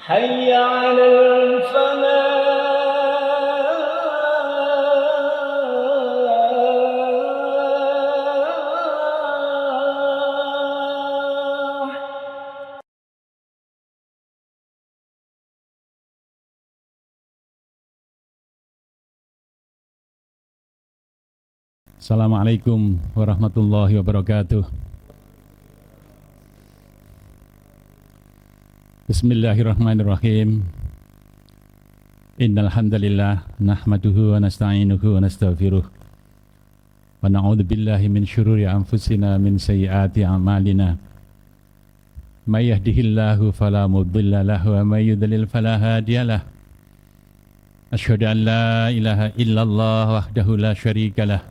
حي على الفلاح. Assalamualaikum warahmatullahi wabarakatuh. Bismillahirrahmanirrahim. Innal hamdalillah nahmaduhu wa nasta'inuhu wa nastaghfiruh. Wa na'udzu billahi min syururi anfusina min sayyiati a'malina. May yahdihillahu fala mudilla lahu wa may yudlil fala hadiyalah. Asyhadu an la ilaha illallah wahdahu la syarikalah.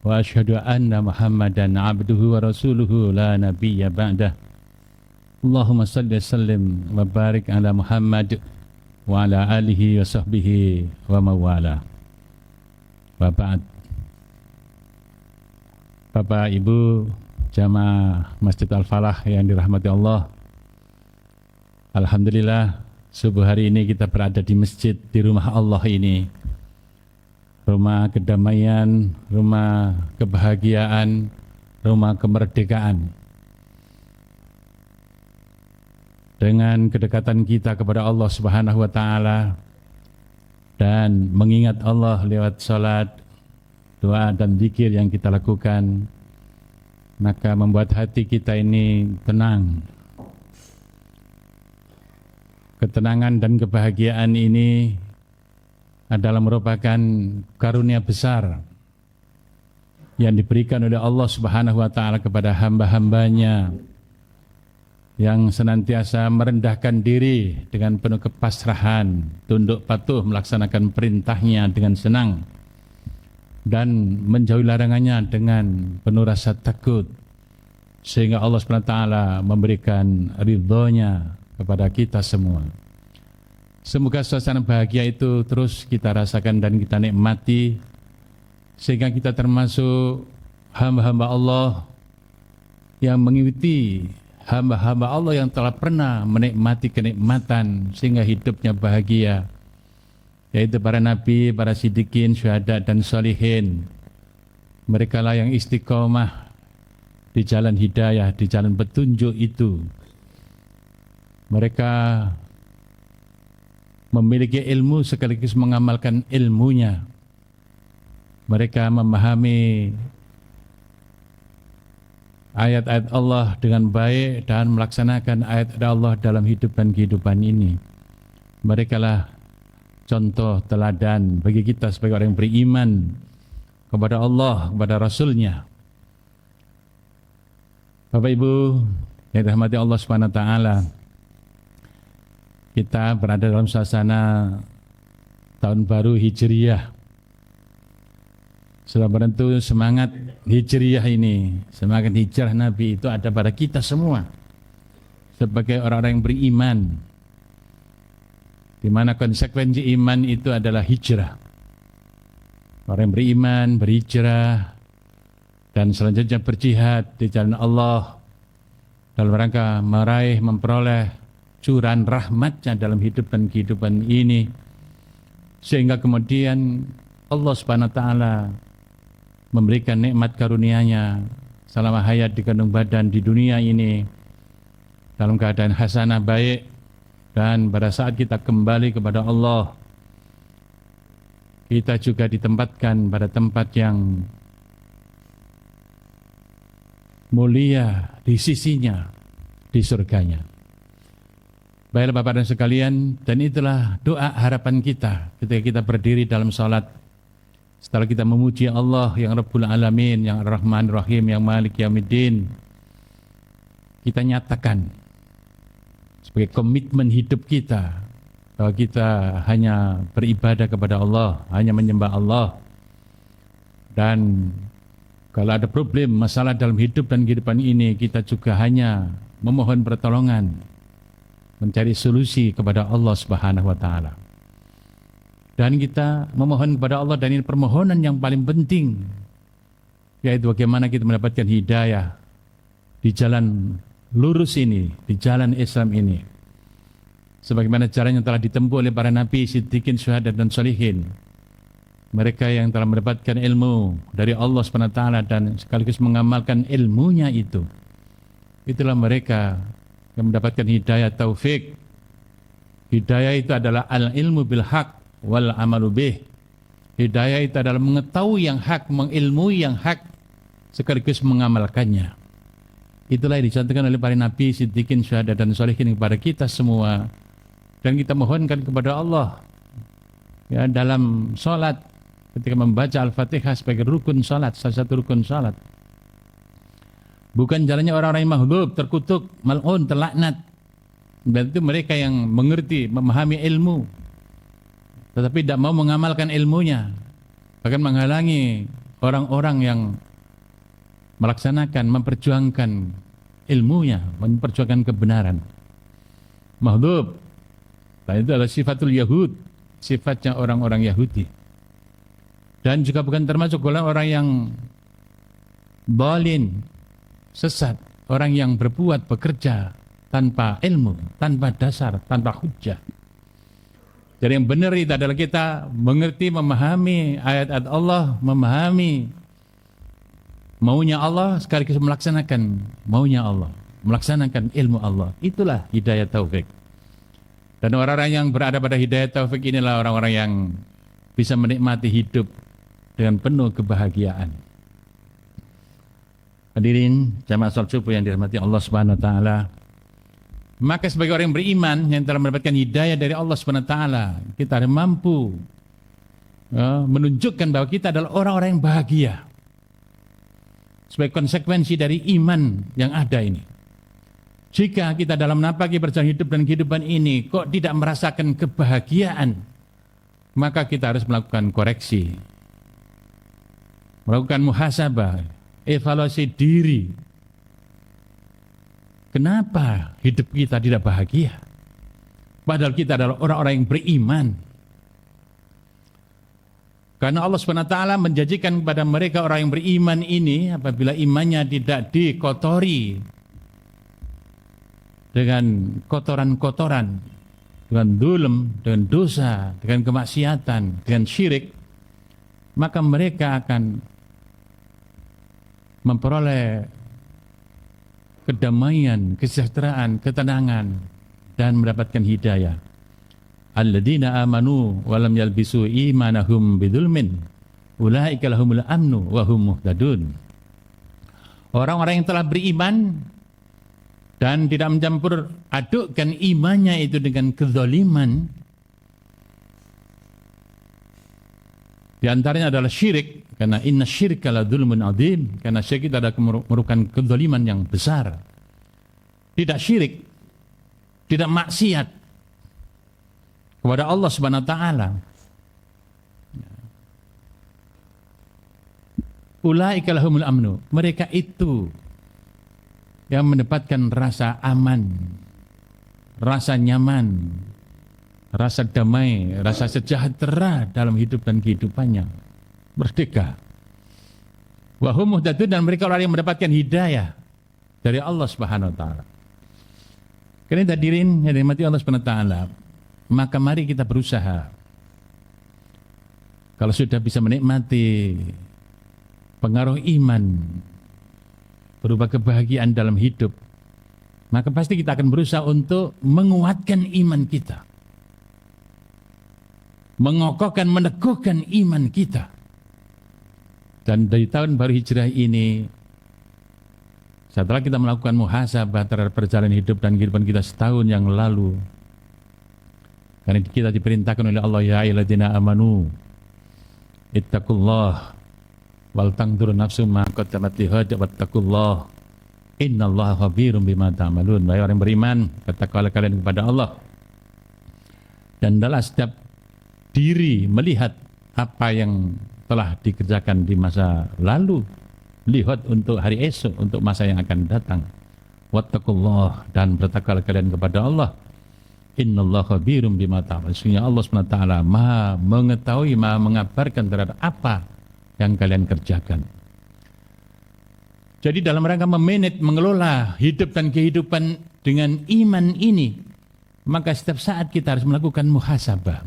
Wa asyhadu anna Muhammadan abduhu wa rasuluhu la nabiyya ba'dah. Allahumma salli sallim wa barik ala Muhammad wa ala alihi wa sahbihi wa mawala. Wa ba'd. Bapak Ibu jamaah Masjid Al-Falah yang dirahmati Allah, alhamdulillah subuh hari ini kita berada di masjid, di rumah Allah ini, rumah kedamaian, rumah kebahagiaan, rumah kemerdekaan. Dengan kedekatan kita kepada Allah Subhanahu wa Ta'ala dan mengingat Allah lewat salat, doa dan zikir yang kita lakukan, maka membuat hati kita ini tenang. Ketenangan dan kebahagiaan ini adalah merupakan karunia besar yang diberikan oleh Allah Subhanahu wa Ta'ala kepada hamba-hambanya yang senantiasa merendahkan diri dengan penuh kepasrahan, tunduk patuh melaksanakan perintahnya dengan senang dan menjauhi larangannya dengan penuh rasa takut, sehingga Allah Subhanahu wa Ta'ala memberikan ridhonya kepada kita semua. Semoga suasana bahagia itu terus kita rasakan dan kita nikmati, sehingga kita termasuk hamba-hamba Allah yang mengikuti hamba-hamba Allah yang telah pernah menikmati kenikmatan sehingga hidupnya bahagia, yaitu para nabi, para siddiqin, syuhada dan sholihin. Mereka lah yang istiqomah di jalan hidayah, di jalan petunjuk itu. Mereka memiliki ilmu sekaligus mengamalkan ilmunya. Mereka memahami ayat-ayat Allah dengan baik dan melaksanakan ayat-ayat Allah dalam hidup dan kehidupan ini. Mereka lah contoh teladan bagi kita sebagai orang yang beriman kepada Allah, kepada Rasul-Nya. Bapak Ibu yang dirahmati Allah Subhanahu wa Ta'ala, kita berada dalam suasana tahun baru Hijriyah. Sudah menentu semangat Hijriyah ini, semangat hijrah Nabi itu ada pada kita semua sebagai orang-orang yang beriman, di mana konsekuensi iman itu adalah hijrah. Orang yang beriman, berhijrah, dan selanjutnya berjihad di jalan Allah dalam rangka meraih, memperoleh curahan rahmatnya dalam hidup dan kehidupan ini, sehingga kemudian Allah Subhanahu wa Ta'ala memberikan nikmat karunia-Nya selama hayat di kandung badan di dunia ini dalam keadaan hasanah baik, dan pada saat kita kembali kepada Allah, kita juga ditempatkan pada tempat yang mulia di sisinya, di surganya. Baiklah Bapak dan sekalian, dan itulah doa harapan kita ketika kita berdiri dalam salat. Setelah kita memuji Allah yang Rabbul Alamin, yang Ar-Rahman Ar-Rahim, yang Malik Yaumiddin, kita nyatakan sebagai komitmen hidup kita bahwa kita hanya beribadah kepada Allah, hanya menyembah Allah. Dan kalau ada problem, masalah dalam hidup dan kehidupan ini, kita juga hanya memohon pertolongan, mencari solusi kepada Allah Subhanahu wa Ta'ala. Dan kita memohon kepada Allah, dan ini permohonan yang paling penting, yaitu bagaimana kita mendapatkan hidayah di jalan lurus ini, di jalan Islam ini. sebagaimana jalan yang telah ditempuh oleh para nabi, siddiqin, syuhada dan sholihin. Mereka yang telah mendapatkan ilmu dari Allah SWT dan sekaligus mengamalkan ilmunya itu. Itulah mereka yang mendapatkan hidayah taufik. Hidayah itu adalah al-ilmu bil haq wal amalu bih. Hidayah itu adalah mengetahui yang hak, mengilmui yang hak, sekaligus mengamalkannya. Itulah yang dicontohkan oleh para nabi, siddiqin, syuhada dan sholihin kepada kita semua. Dan kita mohonkan kepada Allah ya, dalam sholat, ketika membaca Al-Fatihah sebagai rukun sholat, salah satu rukun sholat. Bukan jalannya orang-orang yang maghdub, terkutuk, mal'un, terlaknat. Dan itu mereka yang mengerti, memahami ilmu, tetapi tidak mau mengamalkan ilmunya, bahkan menghalangi orang-orang yang melaksanakan, memperjuangkan ilmunya, memperjuangkan kebenaran. Maghdub, dan itu adalah sifatul Yahud, sifatnya orang-orang Yahudi. Dan juga bukan termasuk golongan orang yang dhalin, sesat, orang yang berbuat, bekerja tanpa ilmu, tanpa dasar, tanpa hujjah. Jadi yang benar itu adalah kita mengerti, memahami ayat-ayat Allah, memahami maunya Allah, sekaligus melaksanakan maunya Allah, melaksanakan ilmu Allah. Itulah hidayah taufik. Dan orang-orang yang berada pada hidayah taufik inilah orang-orang yang bisa menikmati hidup dengan penuh kebahagiaan. Hadirin jamaah salat subuh yang dirahmati Allah Subhanahu wa taala. Maka sebagai orang yang beriman yang telah mendapatkan hidayah dari Allah Subhanahu wa taala, kita harus mampu menunjukkan bahwa kita adalah orang-orang yang bahagia. Sebagai konsekuensi dari iman yang ada ini. Jika kita dalam napaki perjalanan hidup dan kehidupan ini kok tidak merasakan kebahagiaan, maka kita harus melakukan koreksi. Melakukan muhasabah, evaluasi diri. Kenapa hidup kita tidak bahagia? Padahal kita adalah orang-orang yang beriman. Karena Allah SWT menjanjikan kepada mereka orang yang beriman ini, apabila imannya tidak dikotori dengan kotoran-kotoran, dengan zulm, dengan dosa, dengan kemaksiatan, dengan syirik, maka mereka akan memperoleh kedamaian, kesejahteraan, ketenangan, dan mendapatkan hidayah. Alladzina amanu wa lam yalbisu imanahum bidzulmin ulaika lahumul amnu wa hum muhtadun. Orang-orang yang telah beriman dan tidak mencampur adukkan imannya itu dengan kezaliman, di antaranya adalah syirik, karena inna syirka la dzulmun adzim, karena syirik itu adalah merupakan kezaliman yang besar. Tidak syirik, tidak maksiat kepada Allah Subhanahu wa taala. Ulaika lahumul amnu, mereka itu yang mendapatkan rasa aman, rasa nyaman, rasa damai, rasa sejahtera dalam hidup dan kehidupannya, merdeka. Wa hum muhtadun, dan mereka orang yang mendapatkan hidayah dari Allah Subhanahu wa taala. Karena hadirin yang dirahmati Allah Subhanahu wa taala, maka mari kita berusaha. Kalau sudah bisa menikmati pengaruh iman berupa kebahagiaan dalam hidup, maka pasti kita akan berusaha untuk menguatkan iman kita, mengokohkan, meneguhkan iman kita. Dan dari tahun baru hijrah ini, setelah kita melakukan muhasabah terhadap perjalanan hidup dan kehidupan kita setahun yang lalu, karena kita diperintahkan oleh Allah, ya ayyuhalladzina amanu ittaqullah wal tanzur nafsum ma qaddamat lighad wattaqullah innallaha khabirum bima ta'malun. Wahai orang beriman, bertakwalah kalian kepada Allah, dan hendaklah setiap diri melihat apa yang telah dikerjakan di masa lalu, lihat untuk hari esok, untuk masa yang akan datang. Wattaqullah, dan bertakwalah kalian kepada Allah. Innallaha khabirum bima ta'malun. Sesungguhnya Allah SWT Maha mengetahui, Maha mengabarkan terhadap apa yang kalian kerjakan. Jadi dalam rangka memanage, mengelola hidup dan kehidupan dengan iman ini, maka setiap saat kita harus melakukan muhasabah.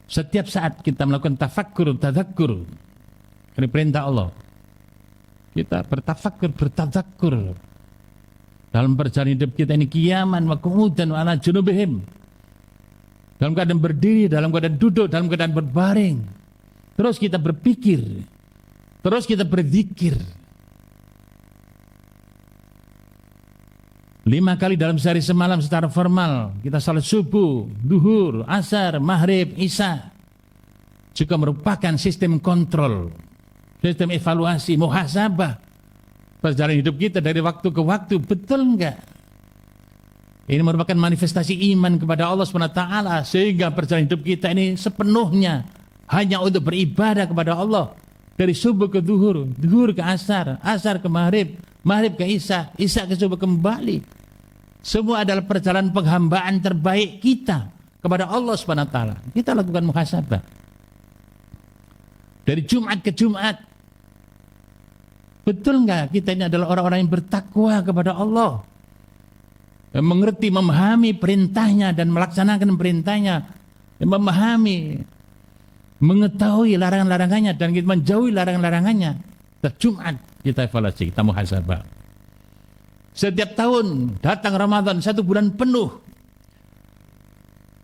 Setiap saat kita melakukan tafakkur, tadzakur. Ini perintah Allah. Kita bertafakkur, bertadzakur. Dalam perjalanan hidup kita ini qiyaman wa qu'udan wa ala junubihim. Dalam keadaan berdiri, dalam keadaan duduk, dalam keadaan berbaring. Terus kita berpikir. Terus kita berzikir. 5 kali dalam sehari semalam secara formal. Kita salat subuh, duhur, asar, maghrib, isya. Juga merupakan sistem kontrol, sistem evaluasi, muhasabah perjalanan hidup kita dari waktu ke waktu. Betul enggak? Ini merupakan manifestasi iman kepada Allah SWT, sehingga perjalanan hidup kita ini sepenuhnya hanya untuk beribadah kepada Allah. Dari subuh ke duhur, duhur ke asar, asar ke maghrib, maghrib ke isya, isya ke subuh kembali. Semua adalah perjalanan penghambaan terbaik kita kepada Allah SWT. Kita lakukan muhasabah. Dari Jumat ke Jumat. Betul enggak kita ini adalah orang-orang yang bertakwa kepada Allah? Yang mengerti, memahami perintahnya dan melaksanakan perintahnya. Yang memahami, mengetahui larangan-larangannya dan kita menjauhi larangan-larangannya. Setiap Jumat kita evaluasi, kita muhasabah. Setiap tahun datang Ramadan 1 bulan penuh.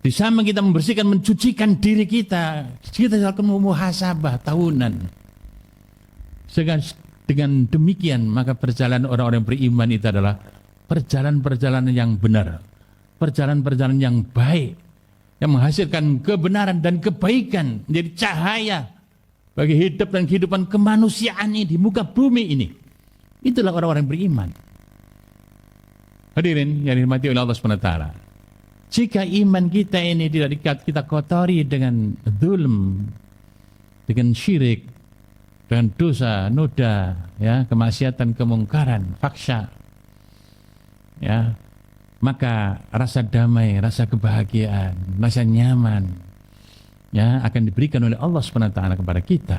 Di samping kita membersihkan, mencucikan diri kita lakukan muhasabah tahunan. Sehingga dengan demikian maka perjalanan orang-orang yang beriman itu adalah perjalanan-perjalanan yang benar, perjalanan-perjalanan yang baik, yang menghasilkan kebenaran dan kebaikan, menjadi cahaya bagi hidup dan kehidupan kemanusiaan ini di muka bumi ini. Itulah orang-orang yang beriman. Hadirin yang dirahmati oleh Allah SWT. Jika iman kita ini tidak kita kotori dengan zulm, dengan syirik, dengan dosa, noda, ya, kemaksiatan, kemungkaran, faksa, ya, maka rasa damai, rasa kebahagiaan, rasa nyaman, ya, akan diberikan oleh Allah SWT kepada kita.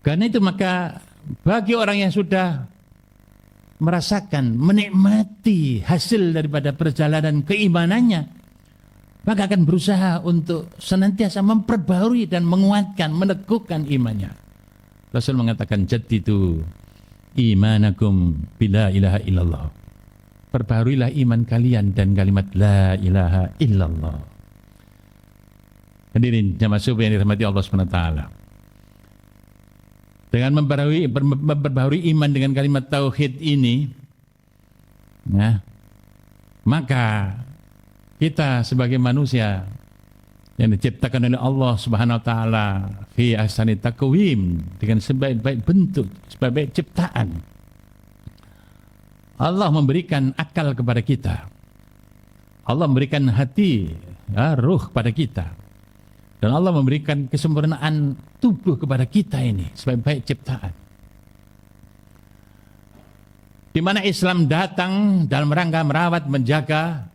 Karena itu maka bagi orang yang sudah merasakan, menikmati hasil daripada perjalanan keimanannya, maka akan berusaha untuk senantiasa memperbarui dan menguatkan, meneguhkan imannya. Rasul mengatakan, jaddidu imanakum bila ilaha illallah. Perbaharuilah iman kalian dan kalimat la ilaha illallah. Hadirin jamaah subuh yang dirahmati Allah SWT. Dengan memperbaharui iman dengan kalimat tauhid ini, ya, maka kita sebagai manusia yang diciptakan oleh Allah Subhanahu wa taala fi ahsani taqwim, dengan sebaik-baik bentuk, sebaik-baik ciptaan. Allah memberikan akal kepada kita. Allah memberikan hati, ya, ruh pada kita. Dan Allah memberikan kesempurnaan tubuh kepada kita ini sebaik-baik ciptaan. Di mana Islam datang dalam rangka merawat, menjaga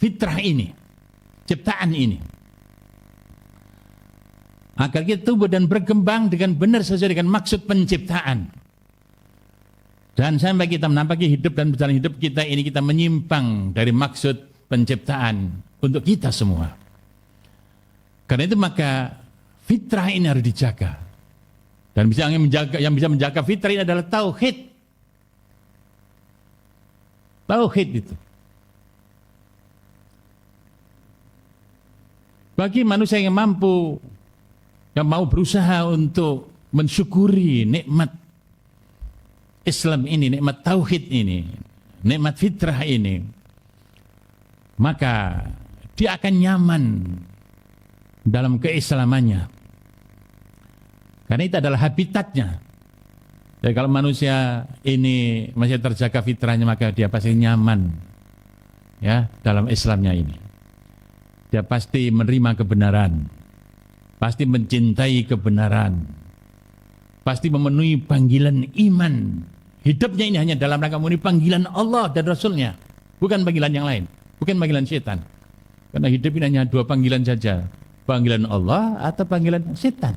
fitrah ini, ciptaan ini, agar kita tumbuh dan berkembang dengan benar sesuai dengan maksud penciptaan. Dan sampai kita menampaki hidup dan berjalan hidup kita ini kita menyimpang dari maksud penciptaan untuk kita semua. Karena itu maka fitrah ini harus dijaga. Dan yang bisa menjaga fitrah ini adalah tauhid. Tauhid itu. Bagi manusia yang mampu, yang mau berusaha untuk mensyukuri nikmat Islam ini, nikmat tauhid ini, nikmat fitrah ini, maka dia akan nyaman dalam keislamannya. Karena itu adalah habitatnya. Jadi kalau manusia ini masih terjaga fitrahnya, maka dia pasti nyaman, ya, dalam Islamnya ini. Dia pasti menerima kebenaran, pasti mencintai kebenaran, pasti memenuhi panggilan iman. Hidupnya ini hanya dalam rangka memenuhi panggilan Allah dan Rasulnya, bukan panggilan yang lain, bukan panggilan setan. Karena hidup ini hanya 2 panggilan saja, panggilan Allah atau panggilan setan.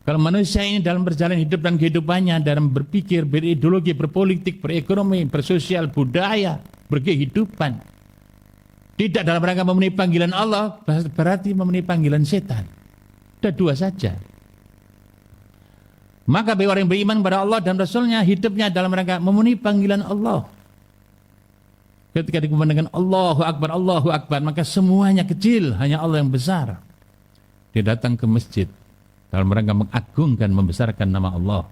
Kalau manusia ini dalam berjalan hidup dan kehidupannya, dalam berpikir, berideologi, berpolitik, berekonomi, bersosial, budaya, berkehidupan, tidak dalam rangka memenuhi panggilan Allah, berarti memenuhi panggilan setan. Ada dua saja. Maka bagi orang yang beriman kepada Allah dan Rasulnya, hidupnya dalam rangka memenuhi panggilan Allah. Ketika dikumandangkan Allahu Akbar, maka semuanya kecil, hanya Allah yang besar. Dia datang ke masjid dalam rangka mengagungkan, membesarkan nama Allah.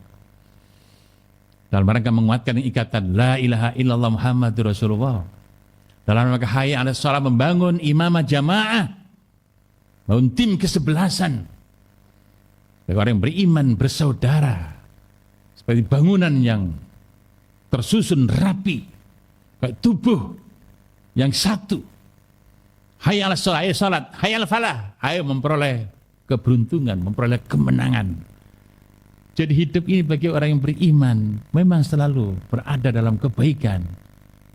Dalam rangka menguatkan ikatan La ilaha illallah Muhammadur Rasulullah. Dalam rangka hayya 'alas shalah, membangun imamah jamaah, membangun tim kesebelasan. Bagi orang yang beriman bersaudara, seperti bangunan yang tersusun rapi, kayak tubuh yang satu. Hayya 'alas shalah, ayo salat, hayya 'alal falah, ayo memperoleh keberuntungan, memperoleh kemenangan. Jadi hidup ini bagi orang yang beriman memang selalu berada dalam kebaikan,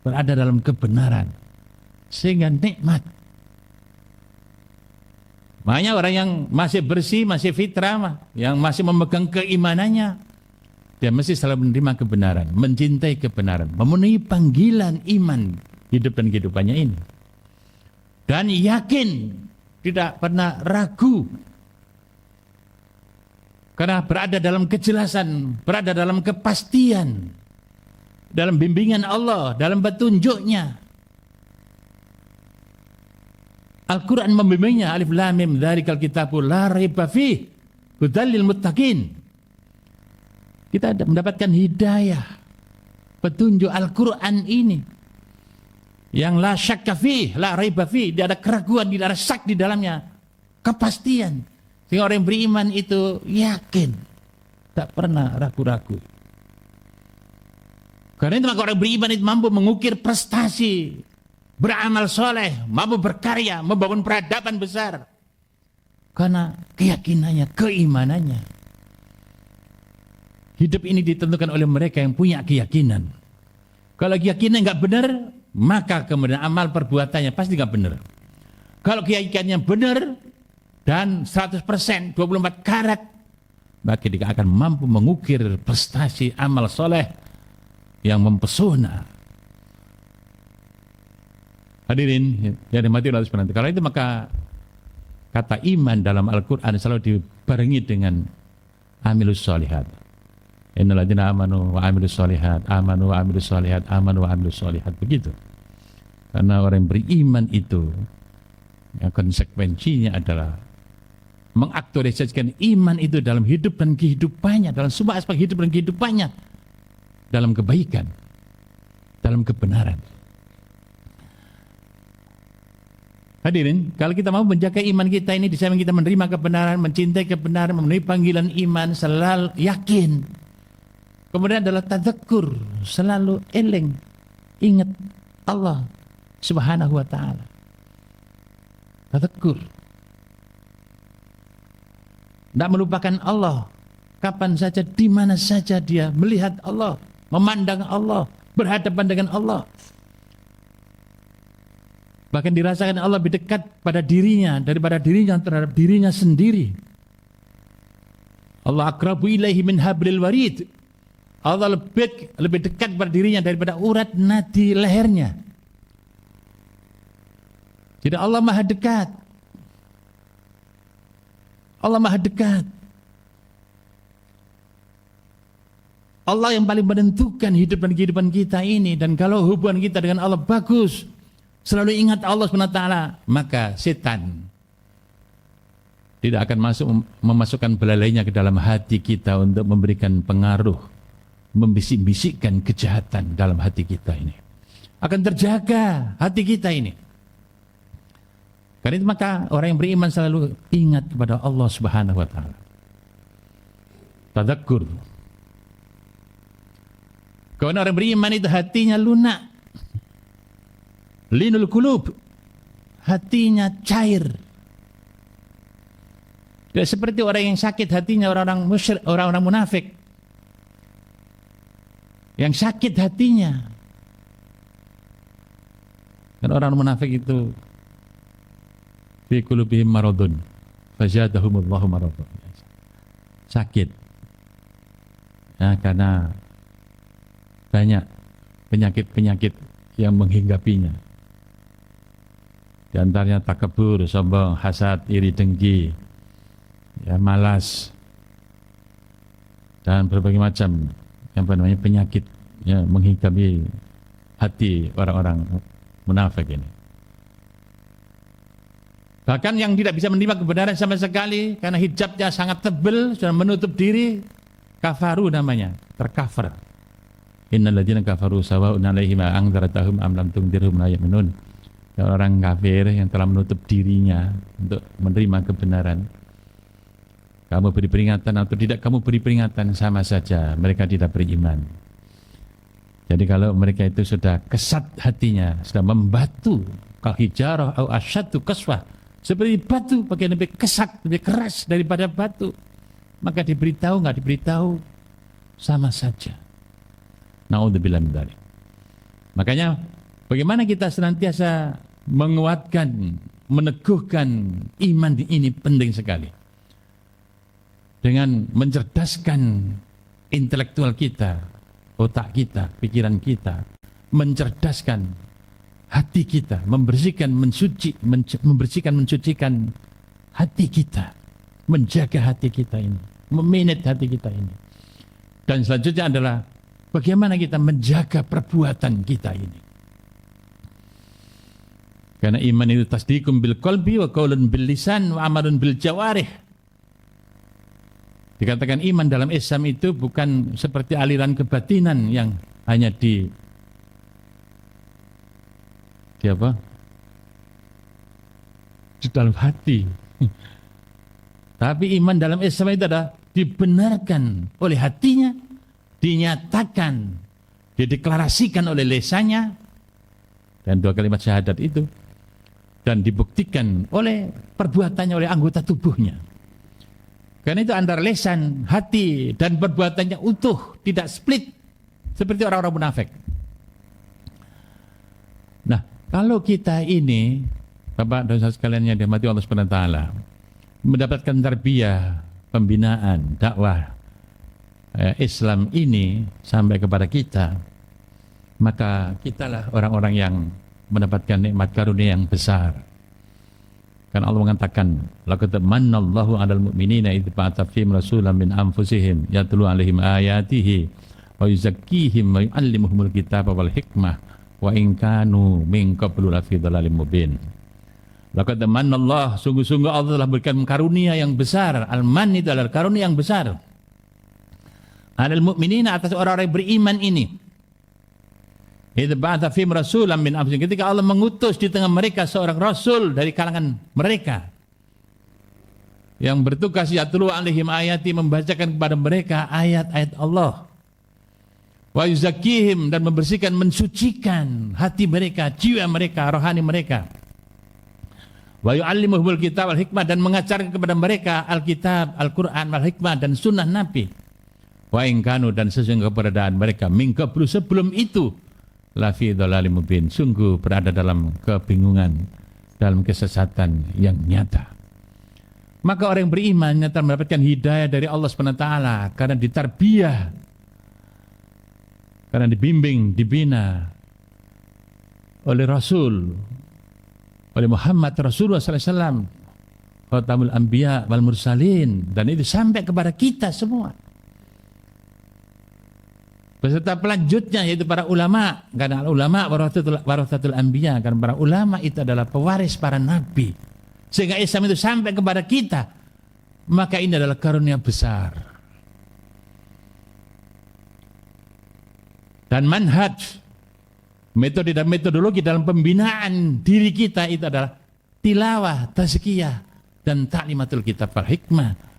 berada dalam kebenaran, sehingga nikmat. Makanya orang yang masih bersih, masih fitrah, yang masih memegang keimanannya, dia mesti selalu menerima kebenaran, mencintai kebenaran, memenuhi panggilan iman hidup dan kehidupannya ini. Dan yakin, tidak pernah ragu. Karena berada dalam kejelasan, berada dalam kepastian, dalam bimbingan Allah, dalam petunjuknya. Al-Quran membimbingnya, alif lam mim dzalikal kitabu la raiba fih hudal lil muttaqin. Kita mendapatkan hidayah, petunjuk Al-Quran ini yang la syakka fih, la raiba fih, tidak ada keraguan, tidak ada syak di dalamnya, kepastian. Sehingga orang yang beriman itu yakin, tak pernah ragu-ragu. Karena itu maka orang beriman itu mampu mengukir prestasi, beramal soleh, mampu berkarya, membangun peradaban besar. Karena keyakinannya, keimanannya. Hidup ini ditentukan oleh mereka yang punya keyakinan. Kalau keyakinan nggak benar, maka kemudian amal perbuatannya pasti nggak benar. Kalau keyakinannya benar dan 100%, 24 karat, maka dia akan mampu mengukir prestasi amal soleh yang mempesona. Hadirin yang dimati Allah SWT. Kalau itu maka kata iman dalam Al-Quran selalu dibarengi dengan amilus sholihat. Innal ladzina amanu wa amilus sholihat, amanu wa amilus sholihat, amanu wa amilus sholihat. Begitu. Karena orang yang beriman itu, ya, konsekuensinya adalah mengaktualisasikan iman itu dalam hidup dan kehidupannya, dalam semua aspek hidup dan kehidupannya, dalam kebaikan, dalam kebenaran. Hadirin, kalau kita mau menjaga iman kita ini, di samping kita menerima kebenaran, mencintai kebenaran, memenuhi panggilan iman, selalu yakin. Kemudian adalah tadzakur, selalu eling, ingat Allah Subhanahu wa ta'ala. Tadzakur. Tidak melupakan Allah. Kapan saja, di mana saja dia melihat Allah, memandang Allah, berhadapan dengan Allah. Bahkan dirasakan Allah lebih dekat pada dirinya daripada dirinya terhadap dirinya sendiri. Allah akrabu ilaihi min hablil warid. Allah lebih dekat pada dirinya daripada urat nadi lehernya. Jadi Allah maha dekat. Allah maha dekat. Allah yang paling menentukan hidup dan kehidupan kita ini. Dan kalau hubungan kita dengan Allah bagus, selalu ingat Allah SWT, maka setan tidak akan memasukkan belalainya ke dalam hati kita untuk memberikan pengaruh, membisik-bisikkan kejahatan dalam hati kita ini. Akan terjaga hati kita ini. Karena itu maka orang yang beriman selalu ingat kepada Allah Subhanahu wa ta'ala. Tadzakur. Karena orang beriman itu hatinya lunak. Linul qulub, hatinya cair. Tidak seperti orang yang sakit hatinya, orang-orang musyrik, orang-orang munafik. Yang sakit hatinya. Dan orang munafik itu fi qulubihim maradun fazadahumullahu maradun. sakit. Ya, karena banyak penyakit-penyakit yang menghinggapinya. Di antaranya takabur, sombong, hasad, iri, dengki, ya, malas, dan berbagai macam penyakit yang menghinggapi hati orang-orang munafik ini. Bahkan yang tidak bisa menerima kebenaran sama sekali karena hijabnya sangat tebal, sudah menutup diri, kafaru namanya, tercover. Innal ladzina kafaru sawa'un 'alaihim a'anzartahum am lam tunzirhum la yu'minun. Orang kafir yang telah menutup dirinya untuk menerima kebenaran, kamu beri peringatan atau tidak kamu beri peringatan, sama saja mereka tidak beriman. Jadi kalau mereka itu sudah kesat hatinya, sudah membatu, kal hijarah au asyaddu qaswah, seperti batu, bagian lebih kesat, lebih keras daripada batu, maka diberitahu nggak diberitahu sama saja. Naudzubillah min dzalik. Makanya bagaimana kita senantiasa menguatkan, meneguhkan iman ini penting sekali. Dengan mencerdaskan intelektual kita, otak kita, pikiran kita, mencerdaskan hati kita, mensucikan hati kita, menjaga hati kita ini, memanage hati kita ini. Dan selanjutnya adalah bagaimana kita menjaga perbuatan kita ini. Karena iman itu tasdiqum bil qalbi wa qaulun bil lisan wa amalun bil jawarih. Dikatakan iman dalam Islam itu bukan seperti aliran kebatinan yang hanya di dalam hati. Tapi iman dalam Islam itu adalah dibenarkan oleh hatinya, dinyatakan, dideklarasikan oleh lisannya, dan 2 kalimat syahadat itu, dan dibuktikan oleh perbuatannya, oleh anggota tubuhnya. Karena itu antara lisan, hati, dan perbuatannya utuh, tidak split seperti orang-orang munafik. Nah, kalau kita ini, Bapak dan Saudara sekalian yang dirahmati Allah Subhanahu wa taala, mendapatkan tarbiyah, pembinaan, dakwah Islam ini sampai kepada kita, maka kitalah orang-orang yang mendapatkan nikmat karunia yang besar. Karena Allah mengatakan, laqad manallahu 'alal mu'minina idz ba'atsa fihim rasulan min anfusihim yatlu 'alaihim ayatihi wa yuzakkihim wa yu'allimuhumul kitaba wal hikmah wa in kanu min qablu lafi dhalalin mubin. Laqad manallahu, sungguh-sungguh Allah telah berikan karunia yang besar. Al-man itu adalah karunia yang besar. 'Alal mu'minina, atas orang-orang yang beriman ini. Idz ba'atsa fihim rasulan min anfusihim, ketika Allah mengutus di tengah mereka seorang rasul dari kalangan mereka yang bertugas yatlu 'alaihim ayati, membacakan kepada mereka ayat-ayat Allah. Wa yuzakkihim, dan membersihkan, mensucikan hati mereka, jiwa mereka, rohani mereka. Wa yu'allimuhumul kitab wal hikmah, dan mengajarkan kepada mereka Alkitab, Al-Quran, wal hikmah, dan sunnah Nabi. Wa in kanu, dan sesungguhnya keberadaan mereka min qablu, sebelum itu, lafi dhalalin mubin, sungguh berada dalam kebingungan, dalam kesesatan yang nyata. Maka orang yang beriman nyata mendapatkan hidayah dari Allah SWT karena ditarbiyah, karena dibimbing, dibina oleh Rasul, oleh Muhammad Rasulullah SAW, Khatamul Anbiya wal Mursalin, dan itu sampai kepada kita semua. Beserta pelanjutnya yaitu para ulama, karena ulama warathatul anbiya, karena para ulama itu adalah pewaris para nabi, sehingga Islam itu sampai kepada kita. Maka ini adalah karunia besar. Dan manhaj, metode dan metodologi dalam pembinaan diri kita itu adalah tilawah, tazkiyah, dan ta'limatul kitab wal hikmah,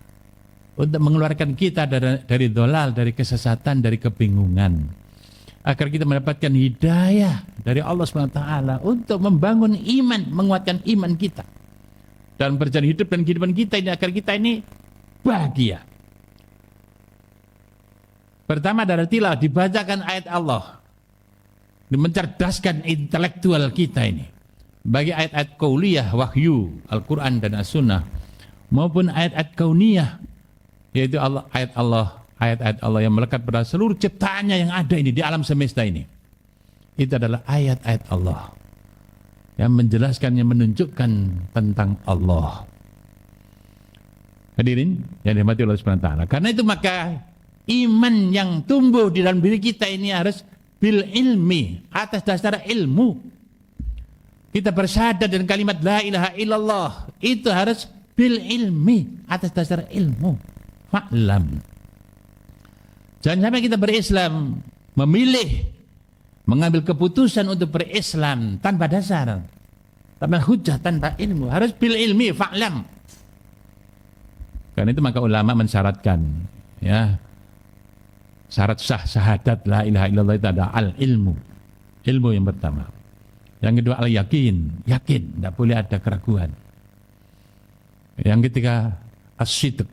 untuk mengeluarkan kita dari dolal, dari kesesatan, dari kebingungan, agar kita mendapatkan hidayah dari Allah SWT untuk membangun iman, menguatkan iman kita dalam perjalanan hidup dan kehidupan kita ini, agar kita ini bahagia. Pertama dari tilawah, dibacakan ayat Allah, mencerdaskan intelektual kita ini, bagi ayat-ayat qauliyah, wahyu, Al-Quran dan As-Sunnah, maupun ayat-ayat kauniyah yaitu ayat-ayat Allah yang melekat pada seluruh ciptaannya yang ada ini di alam semesta ini. Itu adalah ayat-ayat Allah yang menjelaskan, yang menunjukkan tentang Allah. Hadirin yang dirahmati Allah Subhanahu wa taala. Karena itu maka iman yang tumbuh di dalam diri kita ini harus bil ilmi, atas dasar ilmu. Kita bersyahadat dengan kalimat la ilaha illallah, itu harus bil ilmi, atas dasar ilmu. Fa'lam. Jangan sampai kita berislam, memilih, mengambil keputusan untuk berislam tanpa dasar, tanpa hujah, tanpa ilmu. Harus bil ilmi, fa'lam. Karena itu maka ulama mensyaratkan, ya, syarat sah syahadat la ilaha illallah itu ada al ilmu, ilmu yang pertama. Yang kedua al yakin, yakin, tidak boleh ada keraguan. Yang ketiga as-sidq,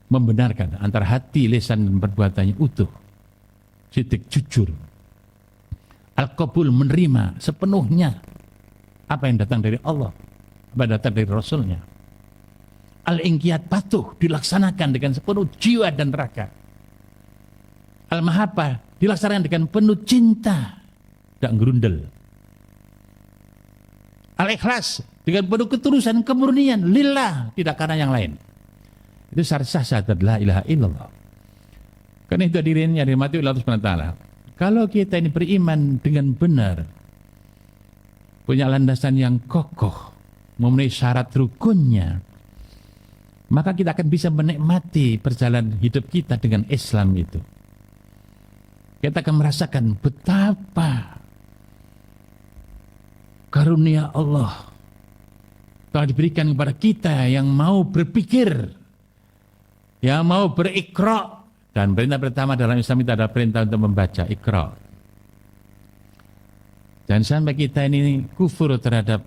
membenarkan antara hati, lisan dan perbuatannya utuh. Sidq, jujur. Al-qabul, menerima sepenuhnya apa yang datang dari Allah, apa yang datang dari Rasulnya. Al-inqiyad, patuh, dilaksanakan dengan sepenuh jiwa dan raga. Al-mahabbah, dilaksanakan dengan penuh cinta, tidak gerundel. Al-ikhlas, dengan penuh ketulusan, kemurnian, lillah, tidak karena yang lain. Itu syarat sah syahadat la ilaha illallah. Karena itu hadirin yang dirahmati Allah Subhanahu wa taala. Kalau kita ini beriman dengan benar, punya landasan yang kokoh, memenuhi syarat rukunnya, maka kita akan bisa menikmati perjalanan hidup kita dengan Islam itu. Kita akan merasakan betapa karunia Allah telah diberikan kepada kita yang mau berpikir, yang mau berikra. Dan perintah pertama dalam Islam itu adalah perintah untuk membaca, ikra. Jangan sampai kita ini kufur terhadap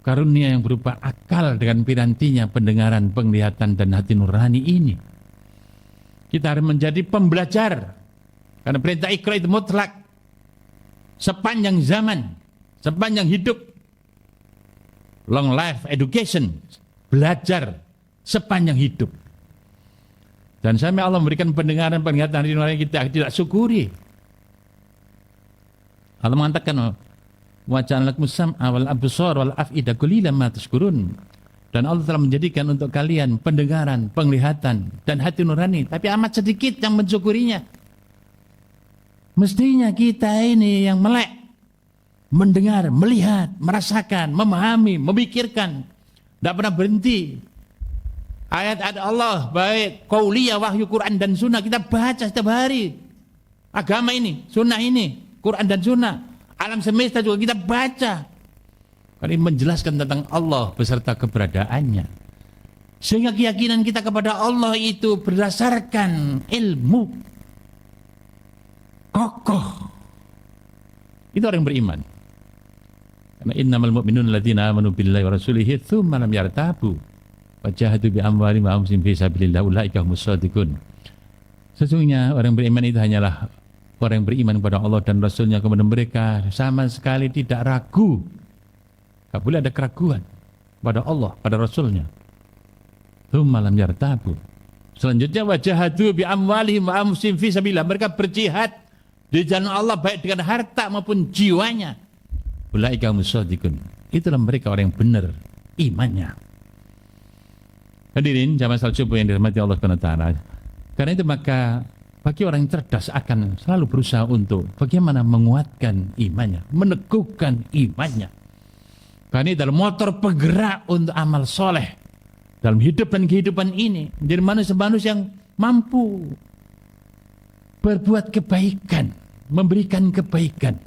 karunia yang berupa akal dengan pirantinya, pendengaran, penglihatan, dan hati nurani ini. Kita harus menjadi pembelajar. Karena perintah ikra itu mutlak. Sepanjang zaman, sepanjang hidup. Long life education, belajar sepanjang hidup. Dan sampai Allah memberikan pendengaran, penglihatan, hati nurani kita tidak syukuri. Allah mengatakan, wa ja'alakum sam'a wal absar wal af'ida qalilan ma tashkurun. Dan Allah telah menjadikan untuk kalian pendengaran, penglihatan dan hati nurani, tapi amat sedikit yang mensyukurinya. Mestinya kita ini yang melek, mendengar, melihat, merasakan, memahami, memikirkan, tidak pernah berhenti. Ayat-ayat Allah, baik qauliyah, wahyu, Quran dan sunnah, kita baca setiap hari. Agama ini, sunnah ini, Quran dan sunnah, alam semesta juga kita baca. Ini menjelaskan tentang Allah beserta keberadaannya. Sehingga keyakinan kita kepada Allah itu berdasarkan ilmu. Kokoh. Itu orang yang beriman. Karena innamal mu'minun alladzina amanu billahi wa rasulihi tsumma lam yartabu wa jahadu bi amwalihim wa anfusihim fi sabilillah ulaika humus shadiqun. Sesungguhnya orang beriman itu hanyalah orang yang beriman kepada Allah dan Rasulnya, kemudian mereka sama sekali tidak ragu. Tak boleh ada keraguan pada Allah, pada Rasulnya. Tsumma lam yartabu. Selanjutnya wajahadu bi amwalihim wa anfusihim fi sabilillah. Mereka berjihad di jalan Allah baik dengan harta maupun jiwanya. Ulaika humus shadiqun. Itulah mereka orang yang benar imannya. Hadirin jamaah salat subuh yang dirahmati Allah Subhanahu wa taala. Karena itu maka bagi orang yang cerdas akan selalu berusaha untuk bagaimana menguatkan imannya, meneguhkan imannya. Karena ini adalah motor penggerak untuk amal soleh dalam hidup dan kehidupan ini. Menjadi manusia-manusia yang mampu berbuat kebaikan, memberikan kebaikan.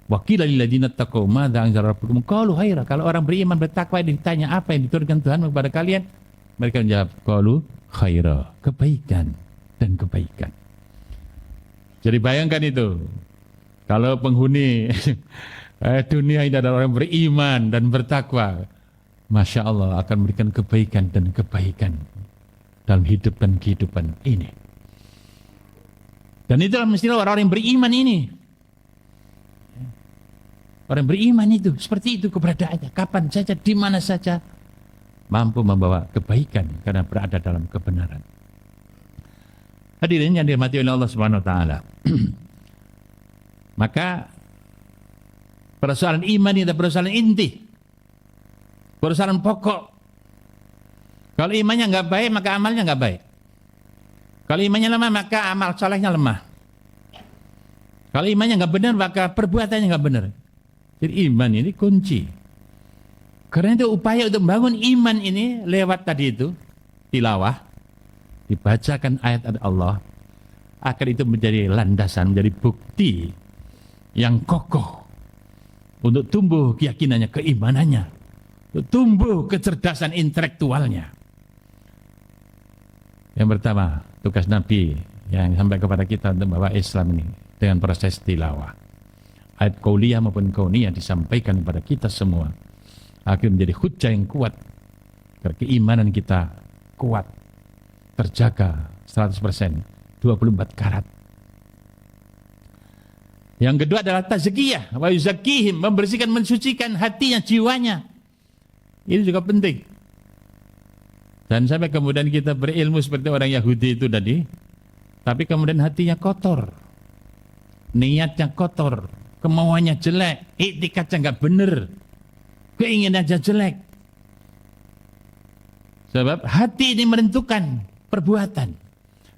Wa qila lil ladzina taqaw madza anzala rabbukum qalu khaira. Kalau orang beriman bertakwa ditanya apa yang diturunkan Tuhan kepada kalian, mereka menjawab qalu khaira, kebaikan dan kebaikan. Jadi bayangkan itu, kalau penghuni dunia ini adalah orang beriman dan bertakwa, Masya Allah akan memberikan kebaikan dan kebaikan dalam hidup dan kehidupan ini. Dan itulah mestilah orang-orang yang beriman ini. Orang beriman itu seperti itu keberadaannya, kapan saja, di mana saja, mampu membawa kebaikan karena berada dalam kebenaran. Hadirin yang dirahmati oleh Allah Subhanahu wa taala. Maka persoalan iman itu persoalan inti. Persoalan pokok. Kalau imannya enggak baik, maka amalnya enggak baik. Kalau imannya lemah, maka amal salehnya lemah. Kalau imannya enggak benar, maka perbuatannya enggak benar. Jadi iman ini kunci. Karena itu upaya untuk membangun iman ini lewat tadi itu tilawah, dibacakan ayat-ayat Allah, agar itu menjadi landasan, menjadi bukti yang kokoh untuk tumbuh keyakinannya, keimanannya, untuk tumbuh kecerdasan intelektualnya. Yang pertama, tugas Nabi yang sampai kepada kita untuk membawa Islam ini dengan proses tilawah. Ayat qauliyah maupun kauniyah disampaikan kepada kita semua akhirnya menjadi hujah yang kuat agar keimanan kita kuat, terjaga 100%, 24 karat. Yang kedua adalah tazkiyah, wa yuzakkihim, membersihkan, mensucikan hatinya, jiwanya. Ini juga penting. Dan sampai kemudian kita berilmu seperti orang Yahudi itu tadi, tapi kemudian hatinya kotor, niatnya kotor, kemauannya jelek, iktikadnya nggak bener, keinginannya jelek. Sebab hati ini menentukan perbuatan.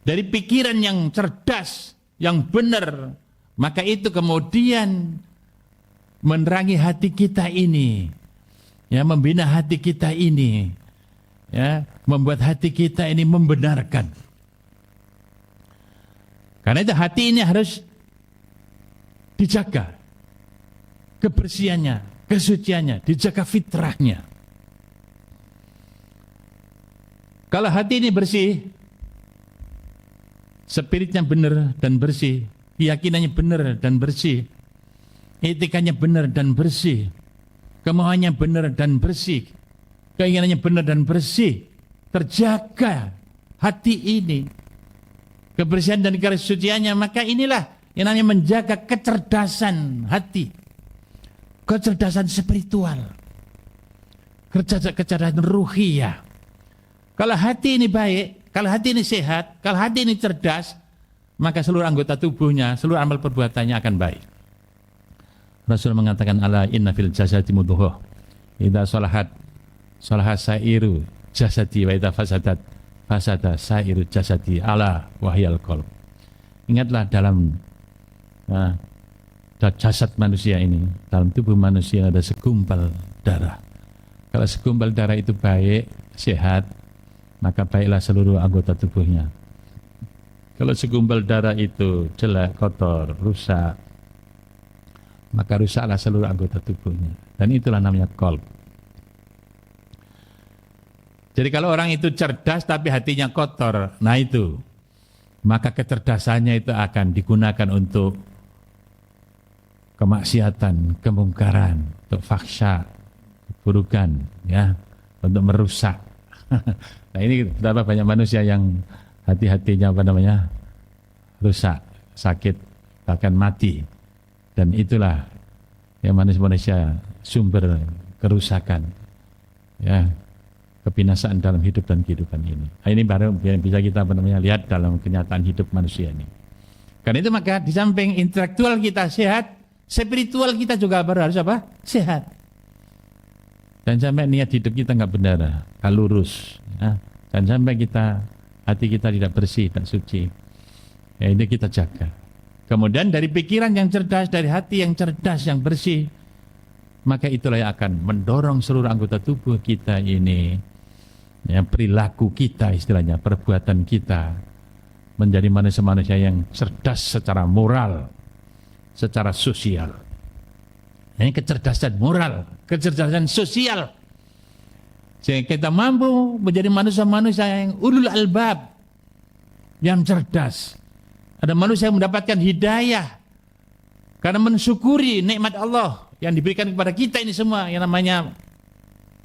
Dari pikiran yang cerdas, yang benar, maka itu kemudian menerangi hati kita ini, ya, membina hati kita ini, ya, membuat hati kita ini membenarkan. Karena itu hati ini harus dijaga kebersihannya, kesuciannya, dijaga fitrahnya. Kalau hati ini bersih, spiritnya benar dan bersih, keyakinannya benar dan bersih, etikanya benar dan bersih, kemauannya benar dan bersih, keinginannya benar dan bersih, terjaga hati ini, kebersihan dan kesuciannya, maka inilah yang namanya menjaga kecerdasan hati, kecerdasan spiritual, kecerdasan ruhiyah. Kalau hati ini baik, kalau hati ini sehat, kalau hati ini cerdas, maka seluruh anggota tubuhnya, seluruh amal perbuatannya akan baik. Rasul mengatakan, ala inna fil jasadi mudghah, idza salahat salaha sairu jasadi, wa idza fasadat fasada sairu jasadi, ala wahyal qalb. Ingatlah dalam jasad manusia ini, dalam tubuh manusia ada segumpal darah. Kalau segumpal darah itu baik, sehat, maka baiklah seluruh anggota tubuhnya. Kalau segumpal darah itu jelek, kotor, rusak, maka rusaklah seluruh anggota tubuhnya. Dan itulah namanya qalb. Jadi kalau orang itu cerdas tapi hatinya kotor, nah itu, maka kecerdasannya itu akan digunakan untuk kemaksiatan, kemungkaran, untuk fahsya, keburukan, ya, untuk merusak. Nah ini betapa banyak manusia yang hati-hatinya rusak, sakit, bahkan mati. Dan itulah yang manusia sumber kerusakan, ya, kebinasaan dalam hidup dan kehidupan ini. Nah, ini baru bisa kita lihat dalam kenyataan hidup manusia ini. Karena itu maka di samping intelektual kita sehat, spiritual kita juga harus apa? Sehat. Dan sampai niat hidup kita nggak benar, nggak lurus, ya. Dan sampai hati kita tidak bersih, tidak suci, ya, ini kita jaga. Kemudian dari pikiran yang cerdas, dari hati yang cerdas, yang bersih, maka itulah yang akan mendorong seluruh anggota tubuh kita ini, ya, perilaku kita istilahnya, perbuatan kita menjadi manusia-manusia yang cerdas secara moral, secara sosial. Ini kecerdasan moral, kecerdasan sosial, sehingga kita mampu menjadi manusia-manusia yang ulul albab, yang cerdas. Ada manusia yang mendapatkan hidayah karena mensyukuri nikmat Allah yang diberikan kepada kita ini semua, yang namanya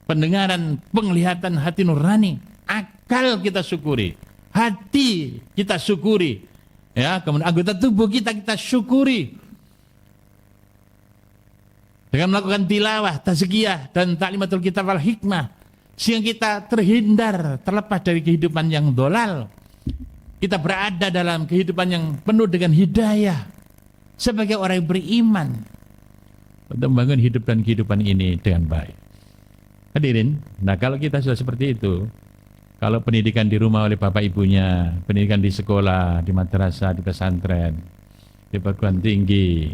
pendengaran, penglihatan, hati nurani, akal kita syukuri, hati kita syukuri, ya, kemudian anggota tubuh kita syukuri. Dengan melakukan tilawah, tazkiyah, dan ta'limatul kitab wal hikmah, sehingga kita terhindar, terlepas dari kehidupan yang dolal. Kita berada dalam kehidupan yang penuh dengan hidayah sebagai orang yang beriman untuk membangun hidup dan kehidupan ini dengan baik. Hadirin, nah kalau kita sudah seperti itu, kalau pendidikan di rumah oleh bapak ibunya, pendidikan di sekolah, di madrasah, di pesantren, di perguruan tinggi,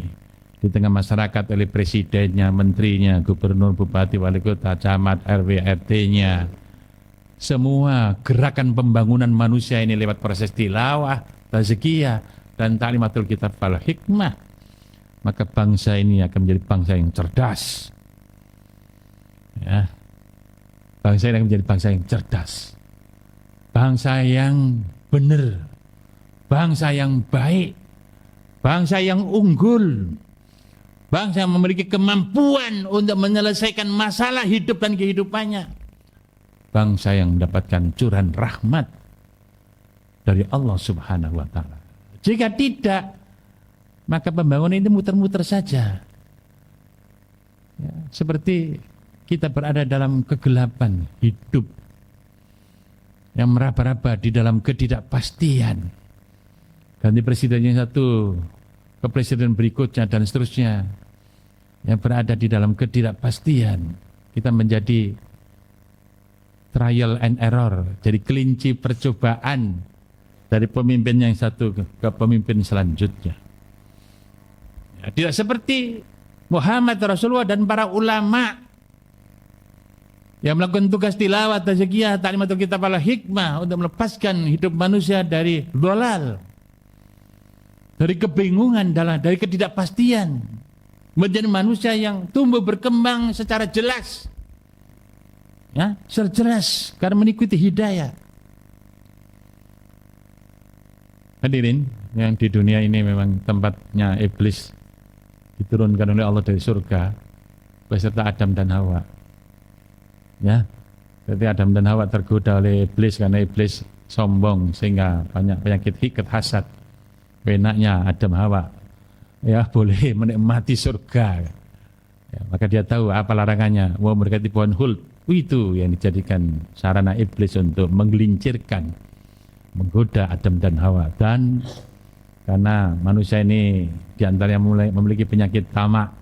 di tengah masyarakat oleh presidennya, menterinya, gubernur, bupati, wali kota, camat, RW, RT-nya, semua gerakan pembangunan manusia ini lewat proses tilawah, tazkiyah, dan ta'limatul kitab wal hikmah, maka bangsa ini akan menjadi bangsa yang cerdas. Ya. Bangsa ini akan menjadi bangsa yang cerdas, bangsa yang benar, bangsa yang baik, bangsa yang unggul, bangsa yang memiliki kemampuan untuk menyelesaikan masalah hidup dan kehidupannya, bangsa yang mendapatkan curahan rahmat dari Allah Subhanahu wa Ta'ala. Jika tidak, maka pembangunan itu muter-muter saja. Ya, seperti kita berada dalam kegelapan hidup yang meraba-raba di dalam ketidakpastian. Ganti presiden yang satu ke presiden berikutnya dan seterusnya, yang berada di dalam ketidakpastian. Kita menjadi trial and error, jadi kelinci percobaan dari pemimpin yang satu ke pemimpin selanjutnya. Ya, tidak seperti Muhammad Rasulullah dan para ulama yang melakukan tugas tilawah, tazkiyah, ta'limatul kitab wal hikmah untuk melepaskan hidup manusia dari dhalal, dari kebingungan, dari ketidakpastian, menjadi manusia yang tumbuh berkembang secara jelas, ya, secara jelas karena mengikuti hidayah. Hadirin, yang di dunia ini memang tempatnya iblis diturunkan oleh Allah dari surga beserta Adam dan Hawa. Ya, jadi Adam dan Hawa tergoda oleh iblis karena iblis sombong sehingga banyak penyakit hikat hasad. Enaknya Adam Hawa ya boleh menikmati surga. Ya, maka dia tahu apa larangannya, mau mendekati pohon huld. Itu yang dijadikan sarana iblis untuk menggelincirkan, menggoda Adam dan Hawa. Dan karena manusia ini diantaranya mulai memiliki penyakit tamak,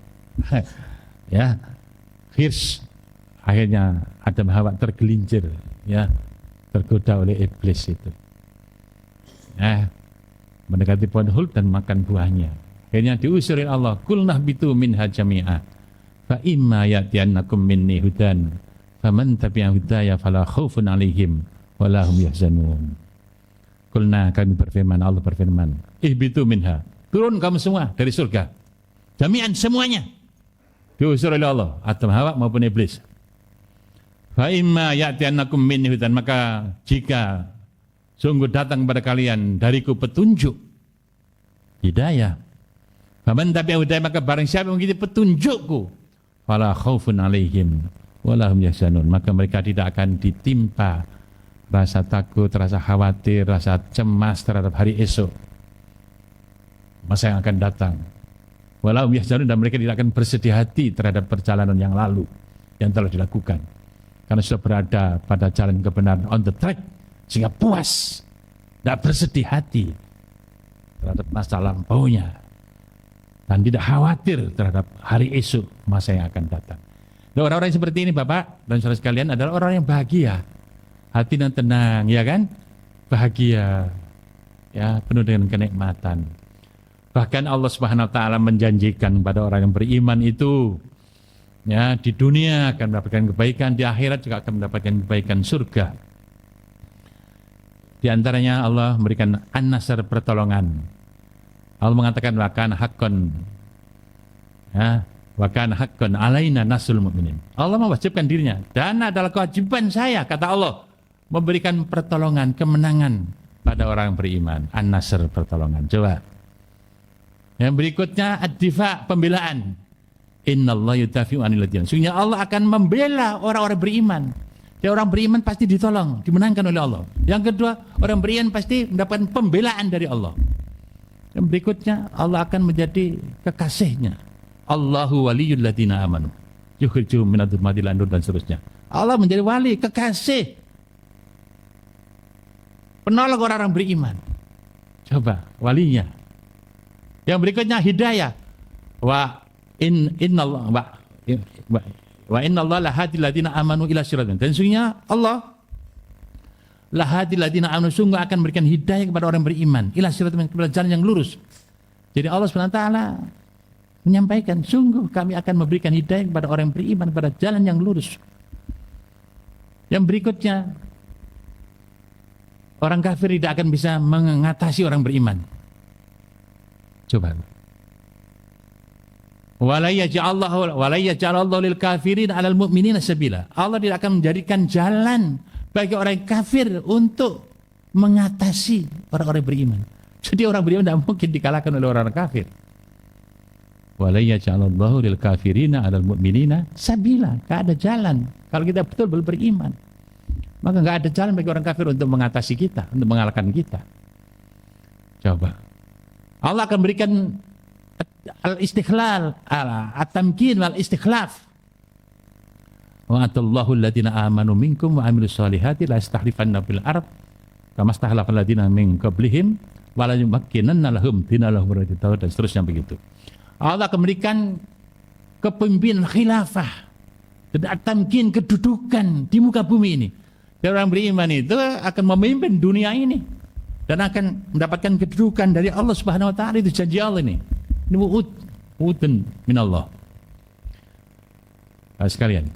ya, hirs, akhirnya Adam Hawa tergelincir, ya, tergoda oleh iblis itu. Mendekati pohon huld dan makan buahnya. Akhirnya diusurin Allah, kulnah bitu minha jami'ah, fa imma ya'tiyannakum minni hudan, faman tabi'a hudaya fala khaufun alaihim wala hum yahzanun. Kulna, kami berfirman, Allah berfirman, ihbitu minha, turun kamu semua dari surga, jami'an semuanya, diusir oleh Allah, Adam Hawa maupun iblis. Fa imma ya'tiyannakum minni hudan, maka jika sungguh datang kepada kalian dariku petunjuk, hidayah, faman tabi'a hudaya, maka barang siapa yang mengikuti petunjukku, fala khaufun alaihim wala hum yahzanun, maka mereka tidak akan ditimpa rasa takut, rasa khawatir, rasa cemas terhadap hari esok, masa yang akan datang. Wala hum yahzanun, dan mereka tidak akan bersedih hati terhadap perjalanan yang lalu yang telah dilakukan, karena sudah berada pada jalan kebenaran, on the track, sehingga puas, tidak bersedih hati terhadap masa lampaunya, dan tidak khawatir terhadap hari esok, masa yang akan datang. Dan orang-orang seperti ini, Bapak dan saudara sekalian, adalah orang yang bahagia, hati yang tenang, ya kan, bahagia, ya, penuh dengan kenikmatan. Bahkan Allah Subhanahu wa Ta'ala menjanjikan pada orang yang beriman itu, ya, di dunia akan mendapatkan kebaikan, di akhirat juga akan mendapatkan kebaikan surga. Di antaranya Allah memberikan an-nasr, pertolongan. Allah mengatakan wa kana haqqan, ya, wa kana haqqan alaina nasrul mu'minin. Allah mewajibkan dirinya, dan adalah kewajiban saya, kata Allah, memberikan pertolongan, kemenangan pada orang yang beriman. An-nasr, pertolongan. Coba. Yang berikutnya ad-difa, pembelaan. Innallaha yudafi'u 'anil ladzina. Sesungguhnya Allah akan membela orang-orang beriman. Jadi orang beriman pasti ditolong, dimenangkan oleh Allah. Yang kedua, orang beriman pasti mendapatkan pembelaan dari Allah. Yang berikutnya, Allah akan menjadi kekasihnya. Allahu waliyul ladzina amanu yukhrijuhum minadh-dhulumati ilan nur, dan seterusnya. Allah menjadi wali, kekasih, penolong orang-orang beriman. Coba walinya. Yang berikutnya hidayah. Wa innallah lahadil ladzina amanu ila siratin. Dan sungguhnya Allah lahadil ladzina amanu, sungguh akan memberikan hidayah kepada orang beriman ila siratin, kepada jalan yang lurus. Jadi Allah SWT menyampaikan, sungguh kami akan memberikan hidayah kepada orang beriman pada jalan yang lurus. Yang berikutnya, orang kafir tidak akan bisa mengatasi orang beriman. Coba. Wala yaj'alallahu lil kafirin 'alal mu'minina sabila. Allah tidak akan menjadikan jalan bagi orang kafir untuk mengatasi orang-orang beriman. Jadi orang beriman tidak mungkin dikalahkan oleh orang kafir. Wala yaj'alallahu lil kafirina 'alal mu'minina sabila. Tidak ada jalan kalau kita betul-betul beriman. Maka nggak ada jalan bagi orang kafir untuk mengatasi kita, untuk mengalahkan kita. Coba. Allah akan berikan al-istikhlal, at-tamkin wal istikhlaf. Wa atallahu alladziina aamanu minkum wa 'amilus shalihati la yastakhlifanna fil ardh kama istakhlafa alladziina min qablihim wa la yumakkinanna lahum dinahum dan seterusnya begitu. Allah akan memberikan kepemimpinan khilafah dan at-tamkin, kedudukan di muka bumi ini. Dan orang beriman itu akan memimpin dunia ini dan akan mendapatkan kedudukan dari Allah Subhanahu wa taala. Itu janji Allah ini. Ini wu'udun min Allah. Nah, sekalian.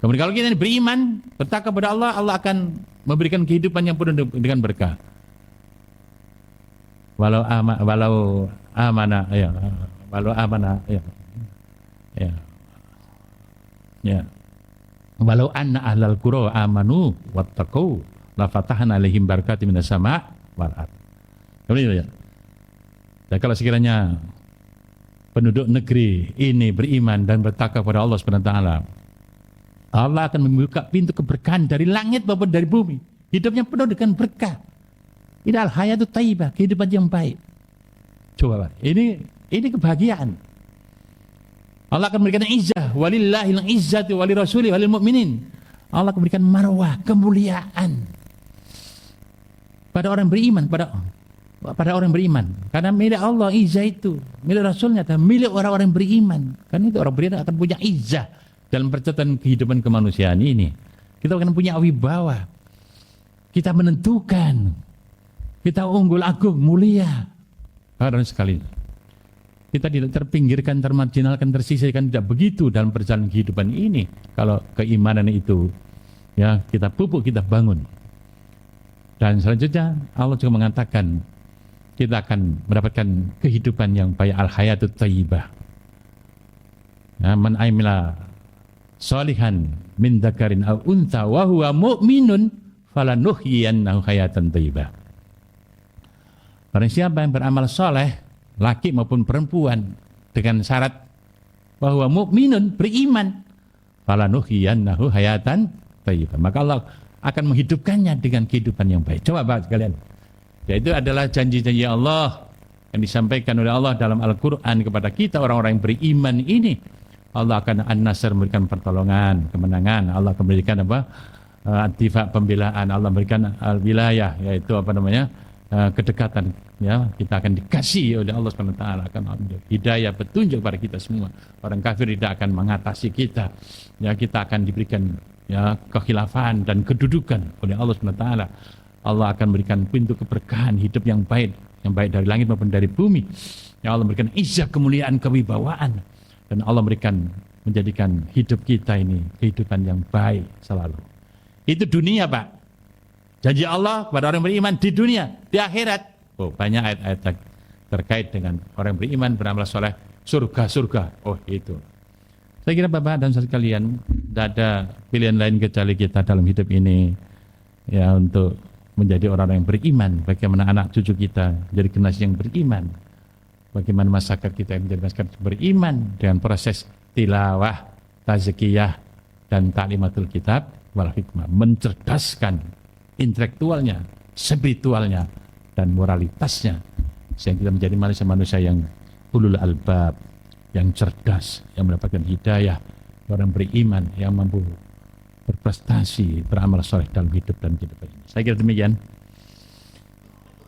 Kemudian kalau kita beriman, bertakwa kepada Allah, Allah akan memberikan kehidupan yang penuh dengan berkah. Walau amana walau anna ahlal qura amanu wattaqu la fatahna alaihim barakatim minas sama' wal ardh. Kemudian ya. Dan kalau sekiranya penduduk negeri ini beriman dan bertakwa kepada Allah Subhanahu wa taala, Allah akan membuka pintu keberkahan dari langit maupun dari bumi. Hidupnya penuh dengan berkah. Ini al-hayatut thayyibah, kehidupan yang baik. Coba Pak, ini kebahagiaan. Allah akan memberikan izzah, walillahil izzatu walirrasuli walil mu'minin. Allah akan memberikan marwah, kemuliaan pada orang beriman, pada orang beriman. Karena milik Allah izzah itu, milik Rasulnya dan milik orang-orang beriman. Karena itu orang beriman akan punya izzah dalam percaturan kehidupan kemanusiaan ini. Kita akan punya wibawa. Kita menentukan, kita unggul, agung, mulia. Karena sekali, kita tidak terpinggirkan, termarginalkan, tersisihkan, tidak begitu dalam perjalanan kehidupan ini. Kalau keimanan itu ya kita pupuk, kita bangun. Dan selanjutnya Allah juga mengatakan kita akan mendapatkan kehidupan yang baik, al-hayatut thayyibah. Ya, man amila sholihan min dzakarin aw untha wa huwa mu'minun falanuhyiyannahu hayatan thayyibah. Barang siapa yang beramal soleh, laki maupun perempuan, dengan syarat bahwa mukminun, beriman, falanuhyiyannahu hayatan thayyibah, maka Allah akan menghidupkannya dengan kehidupan yang baik. Coba Pak sekalian, yaitu adalah janji-janji Allah yang disampaikan oleh Allah dalam Al-Quran kepada kita orang-orang yang beriman ini. Allah akan an-nasr, memberikan pertolongan, kemenangan. Allah akan memberikan antifa, pembelaan. Allah memberikan al-wilayah, yaitu kedekatan. Ya, kita akan dikasih oleh Allah SWT, akan hidayah, petunjuk pada kita semua. Orang kafir tidak akan mengatasi kita. Ya, kita akan diberikan ya kekhilafan dan kedudukan oleh Allah SWT. Allah akan memberikan pintu keberkahan, hidup yang baik dari langit maupun dari bumi. Ya, Allah memberikan izzah, kemuliaan, kewibawaan, dan Allah menjadikan hidup kita ini kehidupan yang baik selalu. Itu dunia Pak. Janji Allah kepada orang beriman di dunia, di akhirat. Oh, banyak ayat-ayat terkait dengan orang beriman, beramal soleh, surga. Oh, itu. Saya kira Bapak dan Saudara sekalian, tidak ada pilihan lain kecuali kita dalam hidup ini ya untuk menjadi orang yang beriman. Bagaimana anak cucu kita menjadi generasi yang beriman. Bagaimana masyarakat kita menjadi masyarakat beriman dengan proses tilawah, tazkiyah, dan taklimatul kitab wal hikmah, mencerdaskan intelektualnya, spiritualnya, dan moralitasnya, sehingga kita menjadi manusia-manusia yang ulul albab, yang cerdas, yang mendapatkan hidayah, orang beriman yang mampu berprestasi, beramal soleh dalam hidup dan kehidupan ini. Saya kira demikian.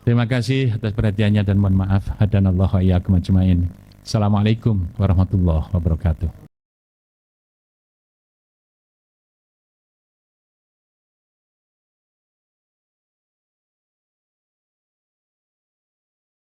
Terima kasih atas perhatiannya dan mohon maaf. Hadanallahu wa iyyakum ajmain. Assalamualaikum warahmatullahi wabarakatuh.